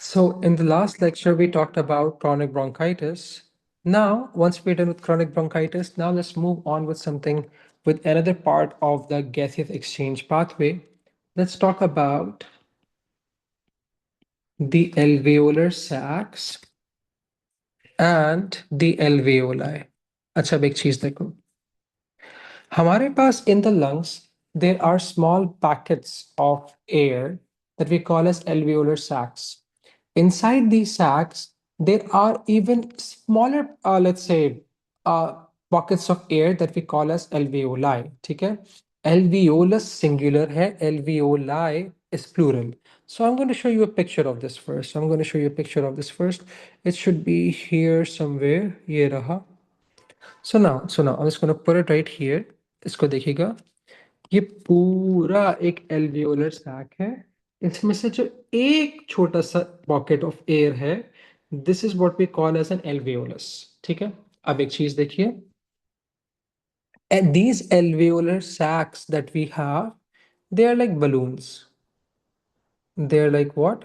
So, in the last lecture, we talked about chronic bronchitis. Now, once we're done with chronic bronchitis, now let's move on with something with another part of the gaseous exchange pathway. Let's talk about the alveolar sacs and the alveoli. अच्छा अब एक चीज देखो हमारे पास in the lungs there are small packets of air that we call as alveolar sacs. Inside these sacs there are even smaller let's say uh, pockets of air that we call as alveoli. ठीक है? Alveolus singular है, alveoli is plural. So I'm going to show you a picture of this first. I'm going to show you a picture of this first. It should be here somewhere. ये रहा. So now I'm just going to put it right here. इसको देखिएगा ये पूरा एक alveolar sac है इसमें से जो एक छोटा सा पॉकेट ऑफ एयर है this is what we call as an alveolus ठीक है अब एक चीज देखिए and these alveolar sacs that we have they are like balloons they're like what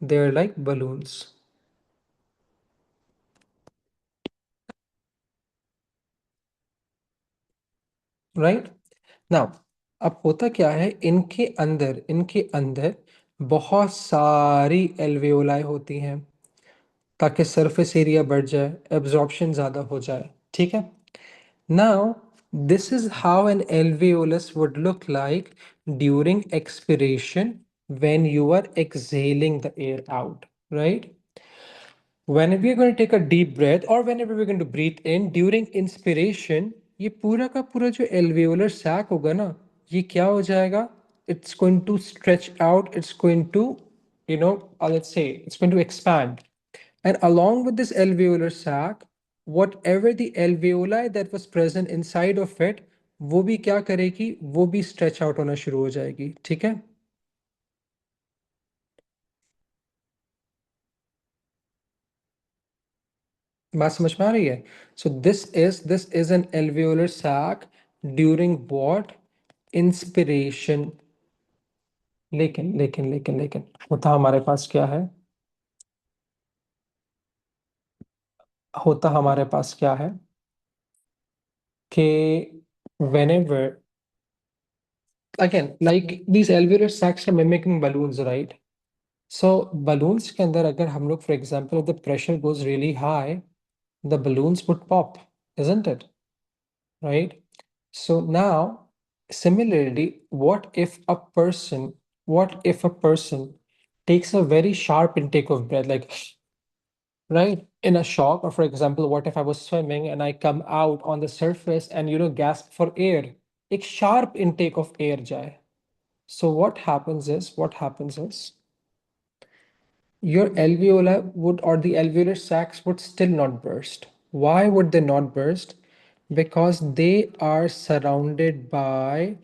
they're like balloons right now अब होता क्या है इनके अंदर बहुत सारी एल्वेओलाई होती हैं ताकि सरफेस एरिया बढ़ जाए एब्जॉर्प्शन ज़्यादा हो जाए ठीक है now this is how an alveolus would look like during expiration when you are exhaling the air out right whenever we're going to take a deep breath or whenever we're going to breathe in during inspiration ये पूरा का पूरा जो alveolar sac होगा ना ये क्या हो जाएगा it's going to stretch out it's going to let's say it's going to expand and along with this alveolar sac whatever the alveoli that was present inside of it वो भी क्या करेगी वो भी stretch out होना शुरू हो जाएगी ठीक है बात समझ में आ रही है so this is an alveolar sac during what inspiration लेकिन होता हमारे पास क्या है होता हमारे पास क्या है कि whenever again like these alveolar sacs are mimicking balloons right so balloons के अंदर अगर हम लोग for example if the pressure goes really high the balloons would pop isn't it right? So now, similarly, what if a person takes a very sharp intake of breath, like, right, in a shock, or for example, what if I was swimming and I come out on the surface and, gasp for air? एक sharp intake of air जाए. So what happens is, your alveoli would or the alveolar sacs would still not burst. Why would they not burst? Because they are surrounded by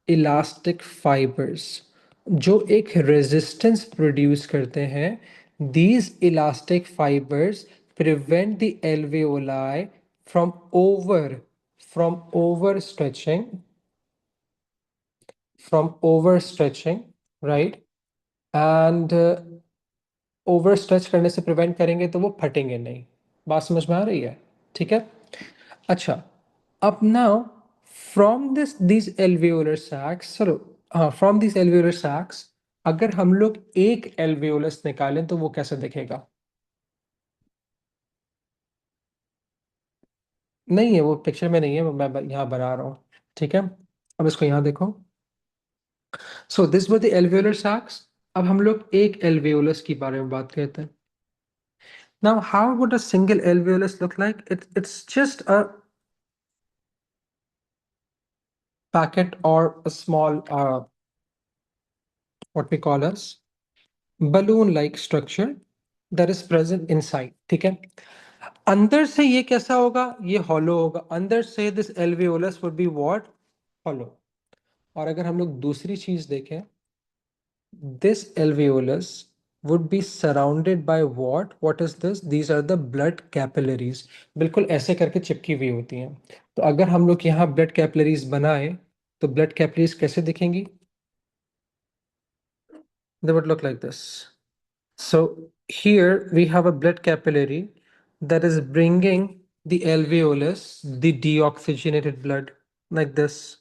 elastic fibers जो एक resistance produce करते हैं. These elastic fibers prevent the alveoli from overstretching from overstretching, right? And ओवरस्ट्रेच करने से prevent करेंगे तो वो फटेंगे नहीं बात समझ में आ रही है ठीक है अच्छा अब नाउ फ्रॉम दिस एल्वियोलर सैक्स चलो हाँ फ्रॉम दिस एल्वियोलर सैक्स अगर हम लोग एक एल्वियोलस निकालें तो वो कैसे दिखेगा नहीं है वो पिक्चर में नहीं है मैं यहाँ बना रहा हूँ ठीक है अब इसको यहाँ देखो so this were the alveolar sacs अब हम लोग एक एल्वियोलस की बारे में बात करते हैं now how would a single alveolus look like it's just a packet or a small what we call as balloon like structure that is present inside ठीक है अंदर से ये कैसा होगा ये hollow होगा अंदर से this alveolus would be what hollow और अगर हम लोग दूसरी चीज देखें this alveolus would be surrounded by what is this these are the blood capillaries बिल्कुल ऐसे करके चिपकी हुई होती हैं तो अगर हम लोग यहाँ blood capillaries बनाए तो blood capillaries कैसे दिखेंगी They would look like this. So here we have a blood capillary that is bringing the alveolus, the deoxygenated blood, like this.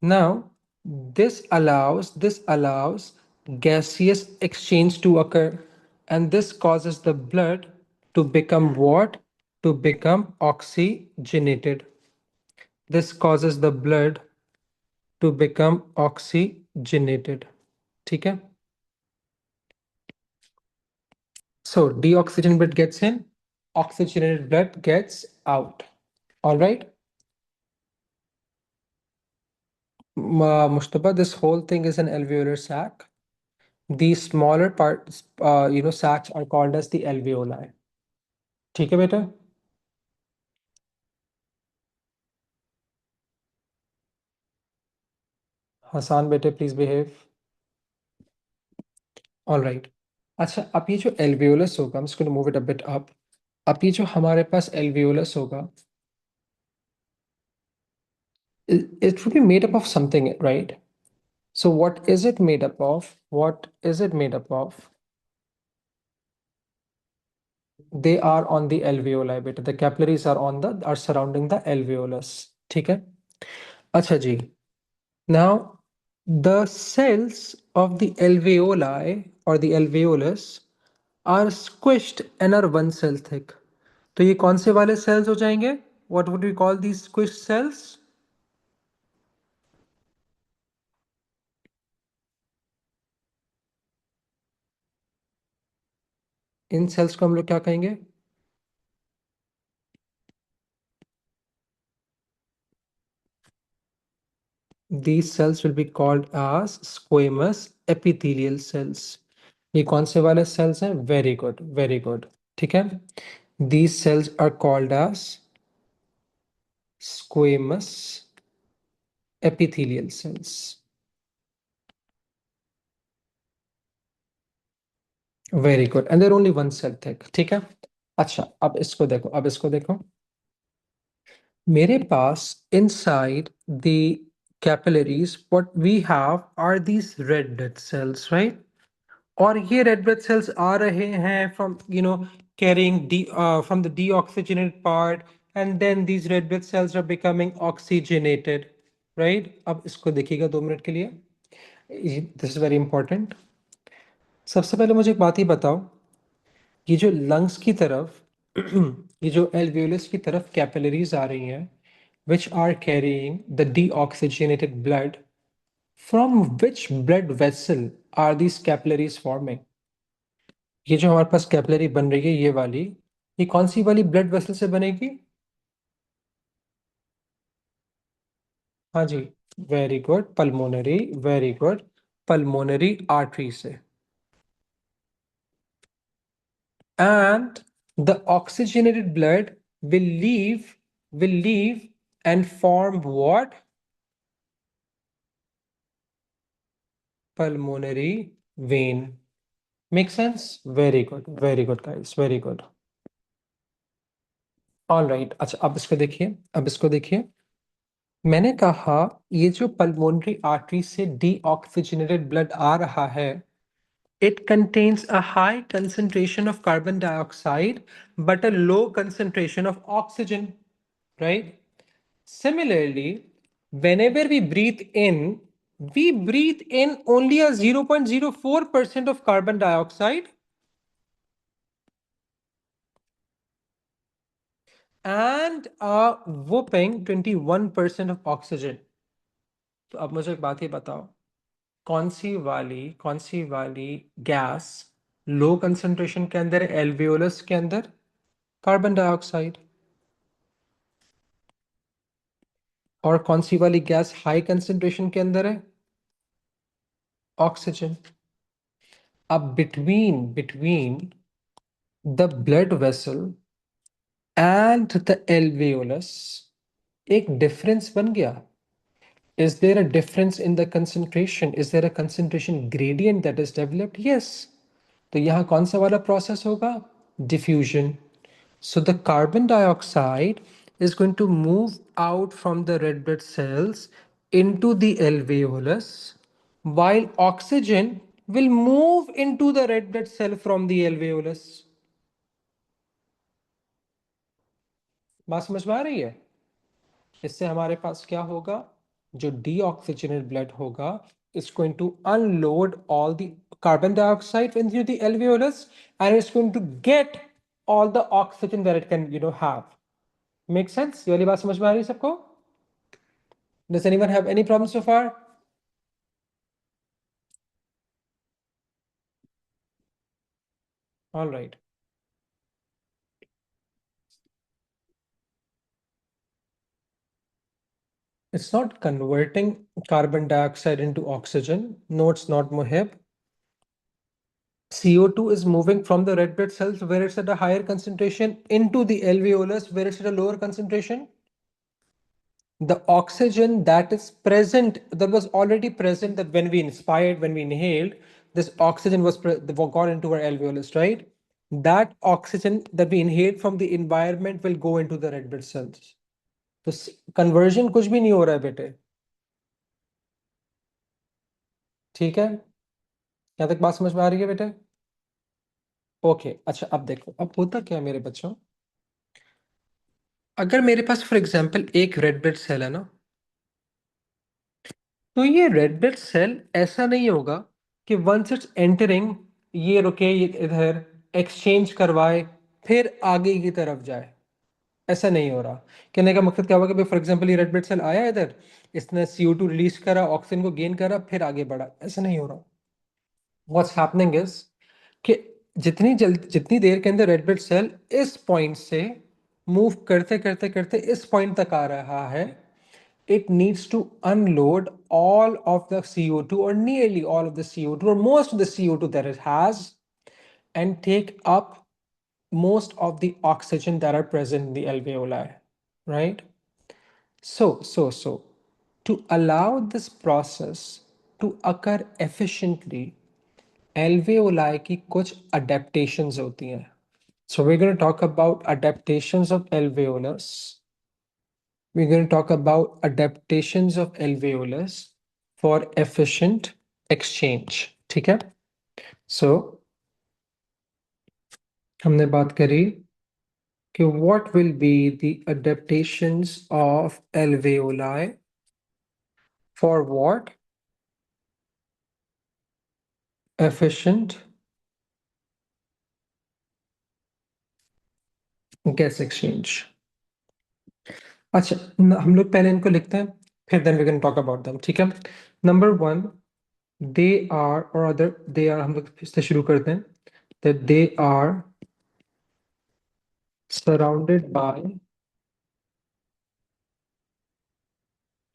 Now, this allows gaseous exchange to occur, and this causes the blood to become what? To become oxygenated. This causes the blood to become oxygenated. ठीक है? So deoxygenated blood gets in, oxygenated blood gets out. All right, Mushtaba, this whole thing is an alveolar sac. These smaller parts, sacs are called as the alveoli. ठीक है बेटा? हसान बेटे, please behave. All right. अच्छा, अब ये जो alveolus होगा, I'm just going to move it a bit up. अब ये जो हमारे पास एल्वियोलस होगा, it would be made up of something, right? So what is it made up of? What is it made up of? They are on the alveoli beta. The capillaries are surrounding the alveolus. ठीक है? अच्छा जी. Now the cells of the alveoli or the alveolus are squished and are one cell thick. तो ये कौन से वाले cells हो जाएंगे? What would we call these squished cells? In cells को हम लोग क्या कहेंगे? These cells will be called as squamous epithelial cells. ये कौन से वाले cells हैं? Very good, very good. ठीक है? These cells are called as squamous epithelial cells. Very good. And they're only one cell thick. ठीक है? अच्छा, अब इसको देखो. मेरे पास inside the capillaries, what we have are these red blood cells, right? और ये red blood cells आ रहे हैं from carrying from the deoxygenated part, and then these red blood cells are becoming oxygenated, right? अब इसको देखिएगा 2 minute के लिए. This is very important. सबसे पहले मुझे एक बात ही बताओ, ये जो लंग्स की तरफ ये जो एल्वियोलस की तरफ कैपिलरीज आ रही हैं, which are carrying the deoxygenated blood, from which blood vessel are these capillaries forming? ये जो हमारे पास कैपिलरी बन रही है ये वाली, ये कौन सी वाली ब्लड वेसल से बनेगी? हाँ जी, very good, pulmonary, very good, pulmonary artery से. And the oxygenated blood will leave and form what? Pulmonary vein. Make sense? Very good guys, very good. All right. अच्छा, अब इसको देखिए. मैंने कहा ये जो पल्मोनरी आर्टरी से डीऑक्सीजनेटेड ब्लड आ रहा है, it contains a high concentration of carbon dioxide but a low concentration of oxygen, right? Similarly, whenever we breathe in only a 0.04% of carbon dioxide and a whopping 21% of oxygen. तो अब मुझे एक बात ही बताओ, कौन सी वाली गैस लो कंसंट्रेशन के अंदर है एल्वियोलस के अंदर? Carbon dioxide. और कौन सी वाली गैस हाई कंसंट्रेशन के अंदर है? ऑक्सीजन. अब between the blood vessel and the alveolus एक डिफरेंस बन गया. Is there a difference in the concentration? Is there a concentration gradient that is developed? Yes. तो यहाँ कौन सा वाला process होगा? Diffusion. So the carbon dioxide is going to move out from the red blood cells into the alveolus, while oxygen will move into the red blood cell from the alveolus. बात समझ में आ रही है? इससे हमारे पास क्या होगा? जो deoxygenated blood होगा is going to unload all the carbon dioxide into the alveolus, and it's going to get all the oxygen that it can have. Make sense? ये वाली बात समझ में आ रही है सबको? Does anyone have any problems so far? All right. It's not converting carbon dioxide into oxygen. No, it's not, Mohib. CO2 is moving from the red blood cells where it's at a higher concentration into the alveolus where it's at a lower concentration. The oxygen that is present, that was already present, that when we inspired, when we inhaled, this oxygen was got into our alveolus, right? That oxygen that we inhaled from the environment will go into the red blood cells. तो conversion कुछ भी नहीं हो रहा है बेटे, ठीक है? यहाँ तक बात समझ में आ रही है बेटे? ओके, अच्छा अब देखो, अब होता क्या है मेरे बच्चों, अगर मेरे पास फॉर एग्जांपल एक रेड ब्लड सेल है ना, तो ये रेड ब्लड सेल ऐसा नहीं होगा कि वंस इट्स एंटरिंग ये रुके, ये इधर एक्सचेंज करवाए फिर आगे की तरफ जाए। ऐसा नहीं हो रहा। कहने का मकसद क्या होगा कि फॉर एग्जांपल ये रेड ब्लड सेल आया इधर, इसने CO2 रिलीज करा, ऑक्सीजन को गेन करा, फिर आगे बढ़ा, ऐसा नहीं हो रहा। व्हाट्स हैपनिंग इज कि जितनी देर के अंदर रेड ब्लड सेल इस पॉइंट से मूव करते करते करते इस पॉइंट तक आ रहा है, it needs to unload all of the CO2 or nearly all of the CO2 or most of the CO2 that it has and take up most of the oxygen that are present in the alveoli, right? So, to allow this process to occur efficiently, alveoli की कुछ adaptations होती हैं. So we're going to talk about adaptations of alveolus. We're going to talk about adaptations of alveolus for efficient exchange. ठीक है? So हमने बात करी कि what will be the adaptations of alveoli for what? Efficient gas exchange. अच्छा, हम लोग पहले इनको लिखते हैं, फिर then we're going to talk about them. ठीक है? Number one, they are or other they are, हम लोग इससे शुरू करते हैं, that they are surrounded by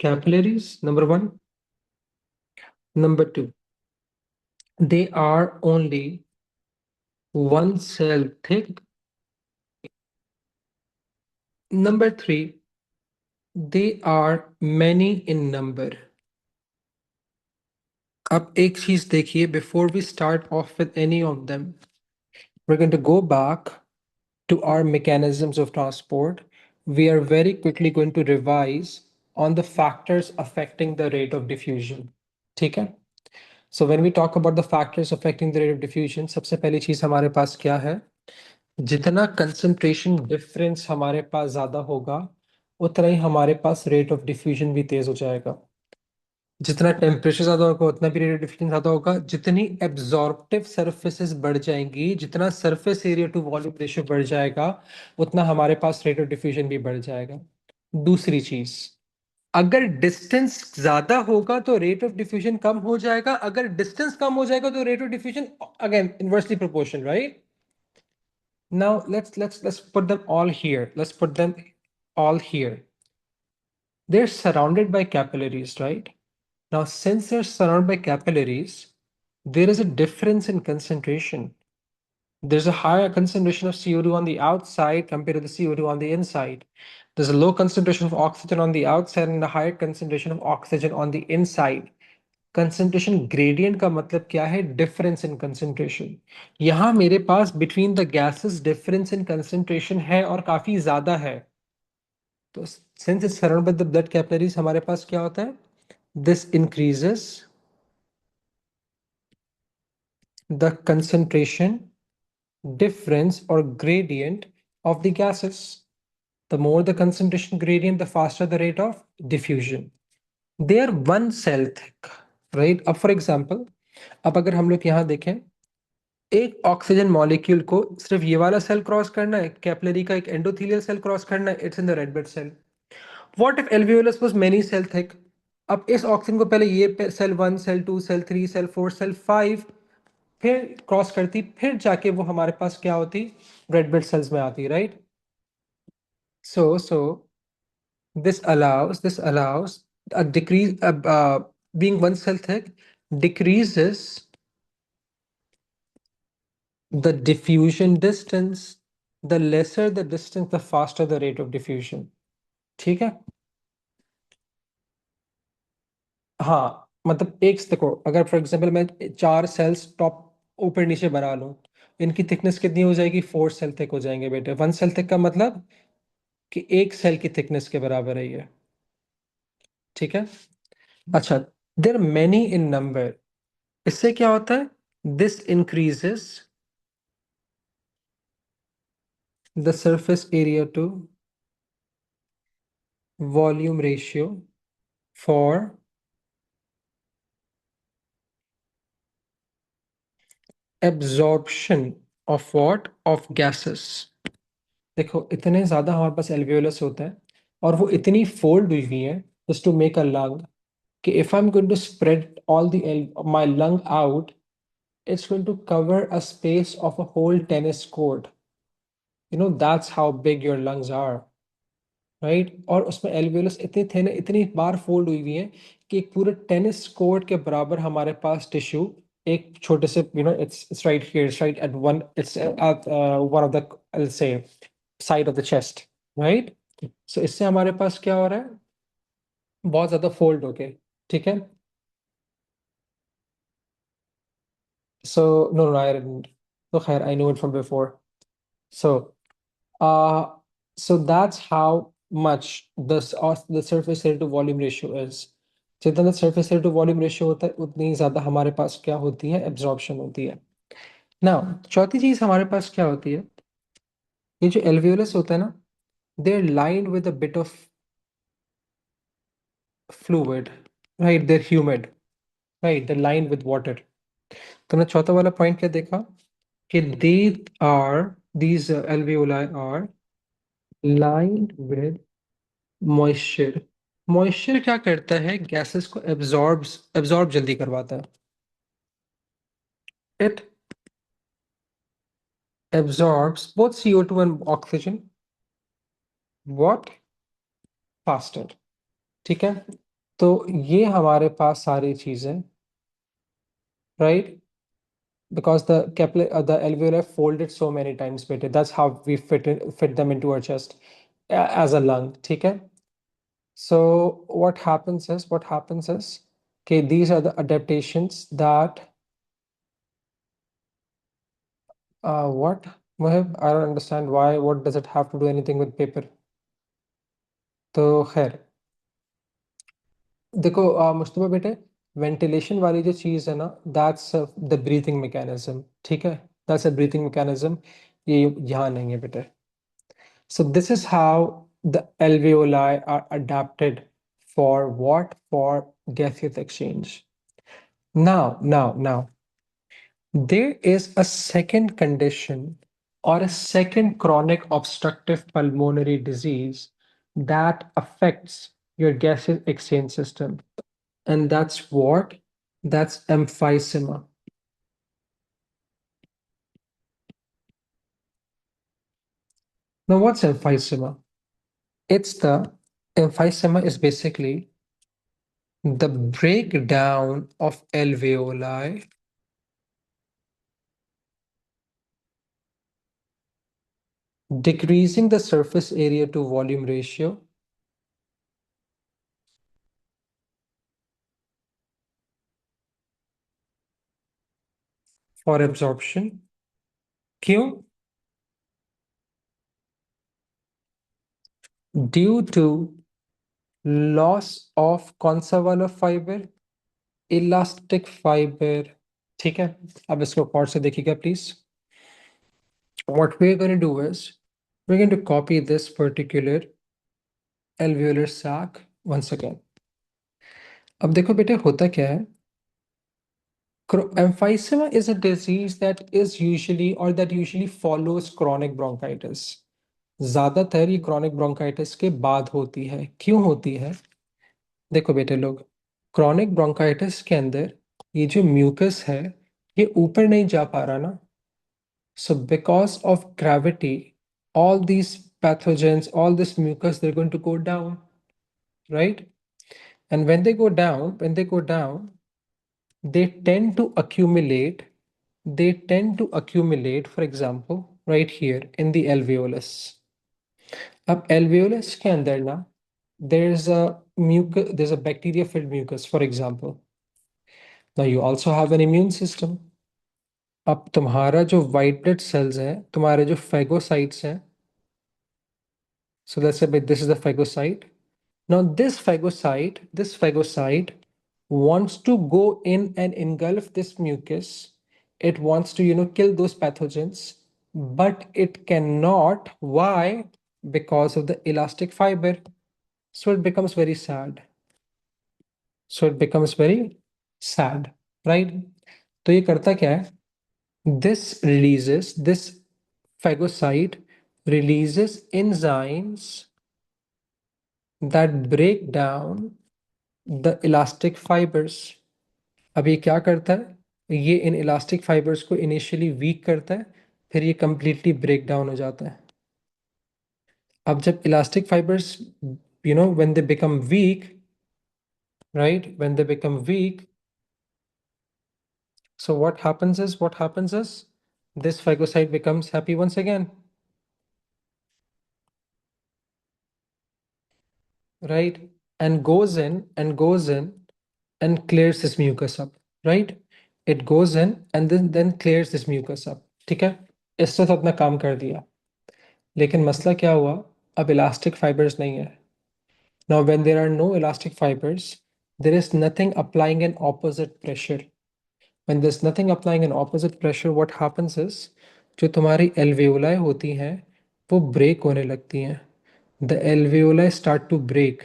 capillaries, number one. Number two, they are only one cell thick. Number three, they are many in number. अब एक चीज देखिए, before we start off with any of them, we're going to go back to our mechanisms of transport. We are very quickly going to revise on the factors affecting the rate of diffusion. ठीक है? So when we talk about the factors affecting the rate of diffusion, सबसे पहली चीज हमारे पास क्या है? जितना कंसंट्रेशन डिफरेंस हमारे पास ज्यादा होगा, उतना ही हमारे पास रेट ऑफ डिफ्यूजन भी तेज हो जाएगा। जितना टेम्परेचर ज्यादा होगा उतना भी रेट ऑफ डिफ्यूजन ज्यादा होगा। जितनी एब्जॉर्प्टिव सरफेसेस बढ़ जाएंगी, जितना surface area to volume ratio बढ़ जाएगा, उतना हमारे पास रेट ऑफ डिफ्यूजन भी बढ़ जाएगा। दूसरी चीज, अगर डिस्टेंस ज्यादा होगा तो रेट ऑफ डिफ्यूजन कम हो जाएगा, अगर डिस्टेंस कम हो जाएगा तो rate of diffusion again inversely proportional, right? Now let's put them all here. Let's put them all here. They're surrounded by capillaries, right? Now, since they're surrounded by capillaries, there is a difference in concentration. There's a higher concentration of CO2 on the outside compared to the CO2 on the inside. There's a low concentration of oxygen on the outside and a higher concentration of oxygen on the inside. Concentration gradient का मतलब क्या है? Difference in concentration. यहां मेरे पास between the gases difference in concentration है और काफी ज्यादा है। तो since it's surrounded by the blood capillaries, हमारे पास क्या होता है? This increases the concentration difference or gradient of the gases. The more the concentration gradient, the faster the rate of diffusion. They are one cell thick, right? अब for example, अब अगर हम लोग यहाँ देखें, एक ऑक्सीजन मॉलिक्यूल को सिर्फ ये वाला सेल क्रॉस करना है, कैपिलरी का एक एंडोथेलियल सेल क्रॉस करना है, it's in the red blood cell. What if alveolus was many cell thick? अब इस ऑक्सीजन को पहले ये cell 1, cell 2, cell 3, cell 4, cell 5 फिर क्रॉस करती, फिर जाके वो हमारे पास क्या होती, रेड ब्लड सेल्स में आती, right? So this allows a decrease, being one cell thick decreases the diffusion distance. The lesser the distance, the faster the rate of diffusion. ठीक है? हाँ, मतलब एक देखो, अगर फॉर एग्जांपल मैं 4 सेल्स टॉप ऊपर नीचे बना लूं, इनकी थिकनेस कितनी हो जाएगी? 4 सेल थिक हो जाएंगे बेटे. 1 सेल थिक का मतलब कि एक सेल की थिकनेस के बराबर है ये. ठीक है? अच्छा, देयर मेनी इन नंबर. इससे क्या होता है? This increases the surface area to volume ratio for absorption of what? Of gases. देखो, इतने ज्यादा हमारे पास एल्वियोलस होता है और वो इतनी फोल्ड हुई हुई है just to make a lung, कि if I am going to spread all the my lung out, it's going to cover a space of a whole tennis court. That's how big your lungs are, right? और उसमें alveolus इतने थे ना, इतनी बार fold हुई हुई है कि एक पूरे टेनिस कोर्ट के बराबर हमारे पास टिश्यू एक छोटे से, it's right here, it's right at one, it's at one of the, I'll say, side of the chest, right? So इससे हमारे पास क्या हो रहा है? बहुत ज्यादा फोल्ड हो गए. ठीक है? So no, I didn't. So खैर, I knew it from before. So Uh, so that's how much the surface area to volume ratio is. जितना surface area to volume ratio होता है, उतनी ज्यादा हमारे पास क्या होती है? Absorption होती है. Now, चौथी चीज हमारे पास क्या होती है? ये जो alveolus होता है ना, they're lined with a bit of fluid, right? They're humid, right? They're lined with water. तुमने चौथा वाला पॉइंट क्या देखा? कि these alveoli are lined with moisture. Moisture क्या करता है? गैसेस को एब्जॉर्ब जल्दी करवाता है. It absorbs both CO2 and oxygen what? Faster. ठीक है? तो ये हमारे पास सारी चीजें, right? Because the alveoli folded so many times better. That's how we fit them into our chest as a lung. ठीक है? So what happens is okay, these are the adaptations that what? Mohib, I don't understand why. What does it have to do anything with paper? तो खैर, देखो मुश्तबा बेटे, ventilation वाली जो चीज़ है ना, दैट्स द ब्रीथिंग मैकेनिज्म. ठीक है? That's a breathing mechanism. ये यहाँ नहीं है बेटे. So this is how the alveoli are adapted for what? For gaseous exchange. Now, there is a second condition or a second chronic obstructive pulmonary disease that affects your gaseous exchange system. And that's what? That's emphysema. Now, what's emphysema? Emphysema is basically the breakdown of alveoli decreasing the surface area to volume ratio for absorption. क्यों? Due to loss of कौन सा वाला fibre? Elastic fibre. ठीक है, अब इसको और से देखिएगा please. What we're going to do is we're going to copy this particular alveolar sac once again. अब देखो बेटे होता क्या है, emphysema is a disease that is usually or that usually follows chronic bronchitis. ज्यादातर ये chronic bronchitis के बाद होती है। क्यों होती है? देखो बेटे लोग, chronic bronchitis के अंदर ये जो म्यूकस है ये ऊपर नहीं जा पा रहा ना। So because of gravity, all these pathogens, all this mucus, they're going to go down, right? And when they go down, they tend to accumulate. They tend to accumulate, for example, right here in the alveolus. अब alveolus के अंदर ना, there's a mucus, there's a bacteria-filled mucus, for example. Now you also have an immune system. अब तुम्हारा जो white blood cells है, तुम्हारे जो phagocytes हैं, so let's say this is the phagocyte. Now this phagocyte wants to go in and engulf this mucus. It wants to, kill those pathogens, but it cannot. Why? Because of the elastic fiber. So it becomes very sad. Right? तो ये करता क्या है? This phagocyte releases enzymes that break down the elastic fibres. अब ये क्या करता है? ये इन इलास्टिक फाइबर्स को इनिशियली वीक करता है, फिर ये कंप्लीटली ब्रेक डाउन हो जाता है। अब जब elastic fibres, when they become weak, right, when they become weak, so what happens is this phagocyte becomes happy once again, right, and goes in and clears this mucus up, right? It goes in and then clears this mucus up। ठीक है, इससे तो अपना काम कर दिया, लेकिन मसला क्या हुआ? अब इलास्टिक फाइबर्स नहीं है। Now when there are no elastic fibres, there is nothing applying an opposite pressure. When there is nothing applying an opposite pressure, what happens is, जो तुम्हारी एल्वेओलाई होती हैं वो ब्रेक होने लगती हैं। The alveoli start to break,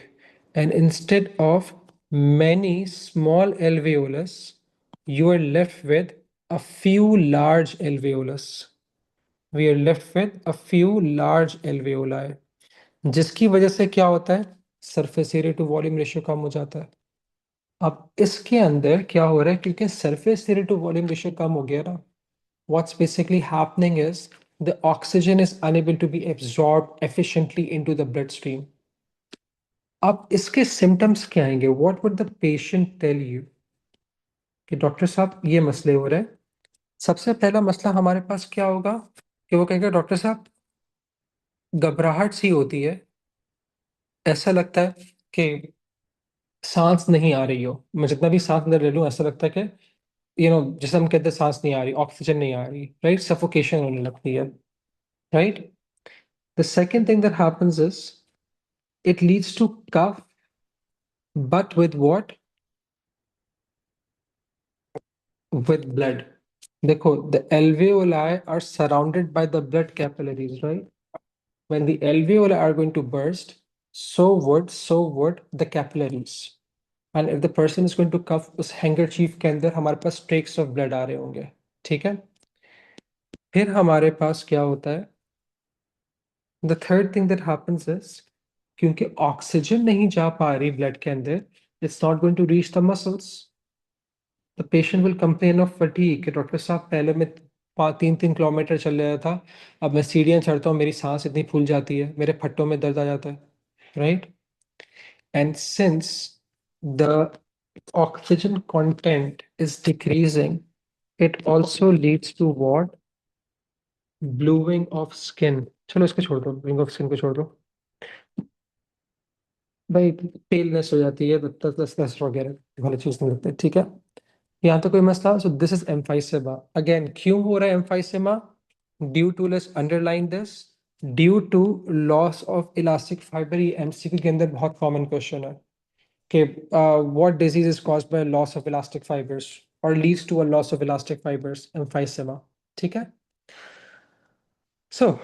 and instead of many small alveolus, you are left with a few large alveolus। We are left with a few large alveoli, जिसकी वजह से क्या होता है? Surface area to volume ratio कम हो जाता है। अब इसके अंदर क्या हो रहा है? क्योंकि surface area to volume ratio कम हो गया ना, what's basically happening is the oxygen is unable to be absorb efficiently into the blood stream. अब इसके सिम्टम्स क्या आएंगे? What would the patient tell you कि डॉक्टर साहब ये मसले हो रहे हैं? सबसे पहला मसला हमारे पास क्या होगा कि वो कहेगा डॉक्टर साहब घबराहट सी होती है, ऐसा लगता है कि सांस नहीं आ रही हो, मैं जितना भी सांस अंदर ले लूं ऐसा लगता है कि जैसे हम कहते हैं सांस नहीं आ रही, ऑक्सीजन नहीं आ रही, राइट, सफोकेशन होने लगती है, right. The second thing that happens is it leads to cough, but with what? With blood. देखो, the alveoli are surrounded by the blood capillaries, right? When the alveoli are going to burst, so would the capillaries, and if the person is going to cough, उस handkerchief के अंदर हमारे पास streaks of blood आ रहे होंगे। ठीक है, फिर हमारे पास क्या होता है? The third thing that happens is, क्योंकि ऑक्सीजन नहीं जा पा रही ब्लड के अंदर, it's not going to reach the muscles. The patient will complain of fatigue कि डॉक्टर साहब पहले मैं 3-3 किलोमीटर चल रहा था, अब मैं सीढ़ियाँ चढ़ता हूँ मेरी सांस इतनी फूल जाती है, मेरे फट्टों में दर्द आ जाता है, right. And since the oxygen content is decreasing, it also leads to what? Bluing of skin। चलो इसको छोड़ दो, ब्लूइंग ऑफ स्किन को छोड़ दो भाई, पेलनेस हो जाती है, दस वगैरह वाली चीज नहीं लगती। ठीक है, यहाँ तो कोई मसला। So this is emphysema. Again क्यों हो रहा है emphysema? Due to, let's underline this, due to loss of elastic fibre, ये एमसीक्यू के अंदर बहुत कॉमन क्वेश्चन है कि what disease is caused by loss of elastic fibres और leads to a loss of elastic fibres, emphysema. ठीक है। So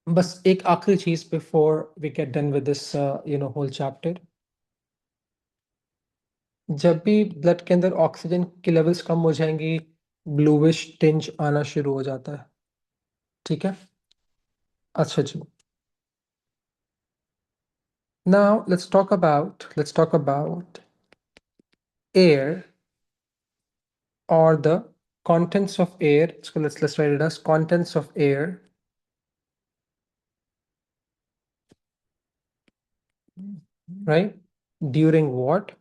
बस एक आखिरी चीज before we get done with this whole chapter. जब भी ब्लड के अंदर ऑक्सीजन की लेवल्स कम हो जाएंगी, ब्लूइश टिंज आना शुरू हो जाता है। ठीक है। अच्छा जी। Now let's talk about air or the contents of air. So let's write it as contents of air, right? During what?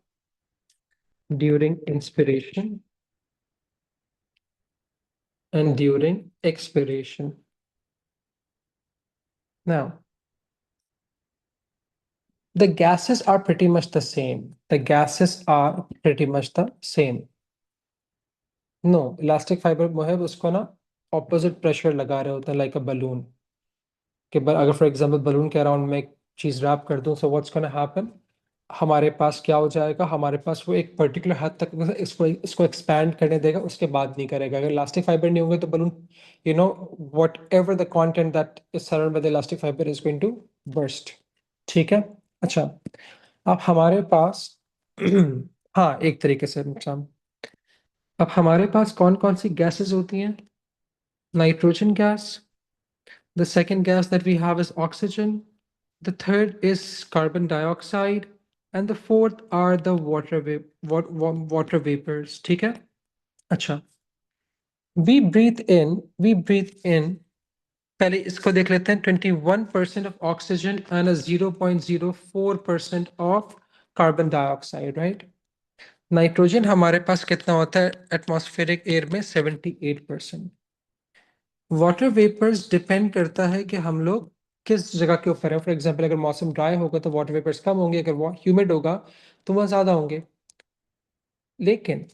During inspiration and during expiration. Now, the gases are pretty much the same. The gases are pretty much the same. No, elastic fibre वो है, उसको ना opposite pressure लगा रहे होते हैं, like a balloon के। अगर फॉर एग्जांपल बलून के अराउंड में एक चीज रैप कर दूं, सो व्हाट्स गोना हैपन, हमारे पास क्या हो जाएगा, हमारे पास वो एक पर्टिकुलर हद तक इसको इसको एक्सपैंड करने देगा, उसके बाद नहीं करेगा। अगर इलास्टिक फाइबर नहीं होंगे तो balloon, whatever the content that is surround by the elastic fibre is going to burst. ठीक है। अच्छा, अब हमारे पास हाँ, एक तरीके से नुकसान। अब हमारे पास कौन कौन सी गैसेस होती हैं? Nitrogen gas, the second gas that we have is oxygen, the third is carbon dioxide, and the fourth are the water vapors. ठीक है। अच्छा, we breathe in, पहले इसको देख लेते हैं। 21% of oxygen and a 0.04% of carbon dioxide, right? Nitrogen हमारे पास कितना होता है एटमॉस्फेरिक एयर में? 78%। वाटर वेपर्स डिपेंड करता है कि हम लोग किस जगह के ऊपर है। फॉर एग्जाम्पल, अगर मौसम ड्राई होगा तो वाटर वेपर्स कम होंगे, अगर वो ह्यूमिड होगा तो वह ज्यादा होंगे। लेकिन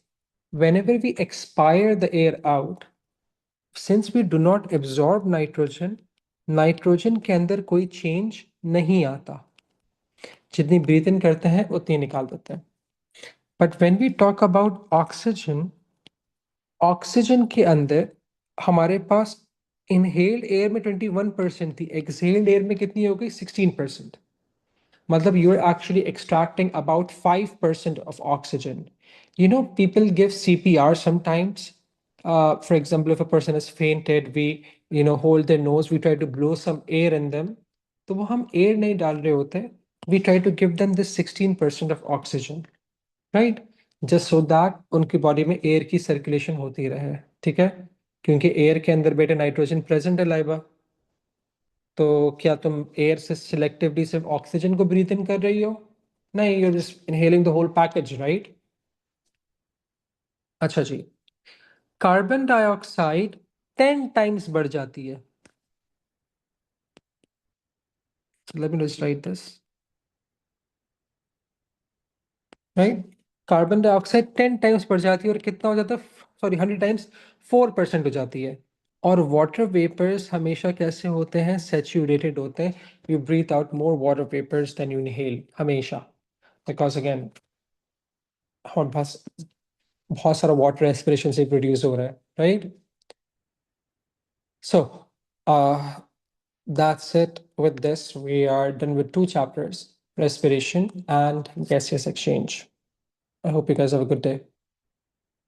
whenever we expire the air out, since we do not absorb nitrogen, nitrogen के अंदर कोई चेंज नहीं आता। जितनी ब्रीथ इन करते हैं उतनी निकाल देते हैं। But when we talk about oxygen, oxygen के अंदर हमारे पास इनहेल्ड एयर में 21% थी, एक्सहेल्ड एयर में कितनी हो गई? 16%। मतलब you are actually extracting about 5% of oxygen. People give CPR sometimes. For example, if a person has fainted, we hold their nose, we try to blow some air in them. तो वो हम air नहीं डाल रहे होते, we try to give them this 16% of oxygen, right? Just so that उनकी body में air की सर्कुलेशन होती रहे। ठीक है। क्योंकि एयर के अंदर बेटे नाइट्रोजन प्रेजेंट है लाइबा। तो क्या तुम एयर से सिलेक्टिवली सिर्फ ऑक्सीजन को ब्रीथ इन कर रही हो? नहीं, you are just inhaling the whole package, right? अच्छा जी। कार्बन डाइऑक्साइड 10 टाइम्स बढ़ जाती है। Let me just write this, right? Carbon dioxide 10 times बढ़ जाती है, और कितना हो जाता है? सॉरी, 100 टाइम्स, 4% हो जाती है। और वाटर वेपर्स हमेशा कैसे होते हैं? सैचुरेटेड होते हैं। You breathe out more water vapours than you inhale, हमेशा। बिकॉज अगेन और बहुत बहुत सारा वाटर रेस्पिरेशन से प्रोड्यूस हो रहा है, right? So that's it with this. We are done with 2 chapters, respiration and gaseous exchange. I hope you guys have a good day.